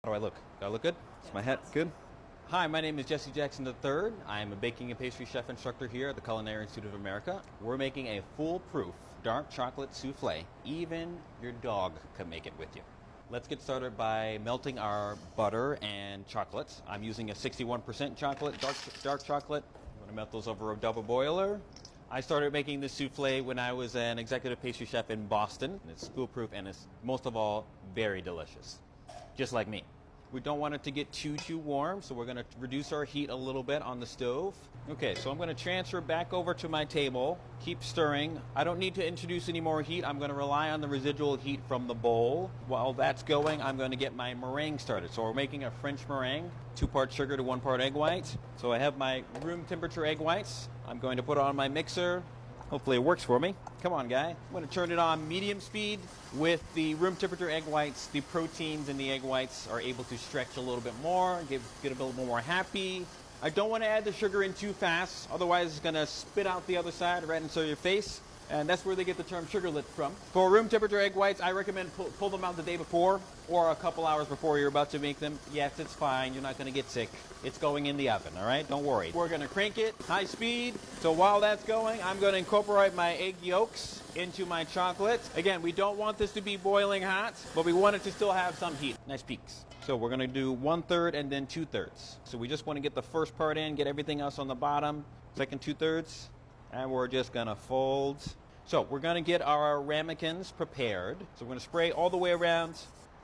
How do I look? Do I look good? Is my head good? Hi, my name is Jesse Jackson III. I am a baking and pastry chef instructor here at the Culinary Institute of America. We're making a foolproof dark chocolate souffle. Even your dog can make it with you. Let's get started by melting our butter and chocolate. I'm using a 61% chocolate, dark chocolate. I'm going to melt those over a double boiler. I started making this souffle when I was an executive pastry chef in Boston. It's foolproof and it's, most of all, very delicious. Just like me. We don't want it to get too warm, so we're going to reduce our heat a little bit on the stove. Okay, so I'm going to transfer back over to my table. Keep stirring. I don't need to introduce any more heat. I'm going to rely on the residual heat from the bowl. While that's going, I'm going to get my meringue started. So we're making a French meringue, 2-part sugar to 1-part egg white. So I have my room temperature egg whites. I'm going to put it on my mixer. Hopefully it works for me. Come on, guy. I'm going to turn it on medium speed. With the room temperature egg whites, the proteins in the egg whites are able to stretch a little bit more, get a little bit more happy. I don't want to add the sugar in too fast, otherwise it's going to spit out the other side right into your face. And that's where they get the term sugar lit from. For room temperature egg whites, I recommend pull them out the day before or a couple hours before you're about to make them. Yes, it's fine. You're not going to get sick. It's going in the oven, all right? Don't worry. We're going to crank it high speed. So while that's going, I'm going to incorporate my egg yolks into my chocolate. Again, we don't want this to be boiling hot, but we want it to still have some heat. Nice peaks. So we're going to do 1/3 and then 2/3. So we just want to get the first part in, get everything else on the bottom. Second 2/3. And we're just going to fold. So we're going to get our ramekins prepared. So we're going to spray all the way around,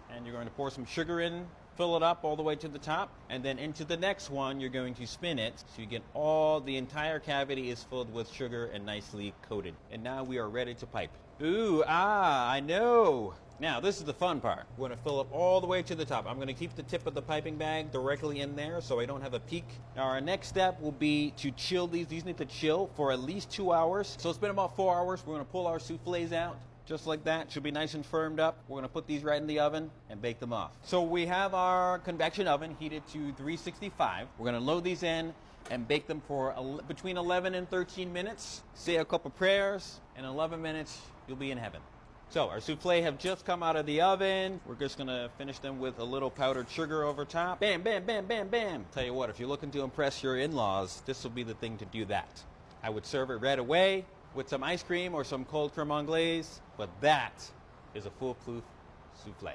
and you're going to pour some sugar in, fill it up all the way to the top, and then into the next one, you're going to spin it so you get the entire cavity is filled with sugar and nicely coated. And now we are ready to pipe. Ooh, I know. Now, this is the fun part. We're going to fill up all the way to the top. I'm going to keep the tip of the piping bag directly in there so I don't have a peak. Now, our next step will be to chill these. These need to chill for at least 2 hours. So it's been about 4 hours. We're going to pull our souffles out. Just like that. Should be nice and firmed up. We're going to put these right in the oven and bake them off. So we have our convection oven heated to 365. We're going to load these in and bake them for between 11 and 13 minutes. Say a couple prayers. In 11 minutes, you'll be in heaven. So our souffle have just come out of the oven. We're just going to finish them with a little powdered sugar over top. Bam, bam, bam, bam, bam. Tell you what, if you're looking to impress your in-laws, this will be the thing to do that. I would serve it right away with some ice cream or some cold creme anglaise, but that is a foolproof souffle.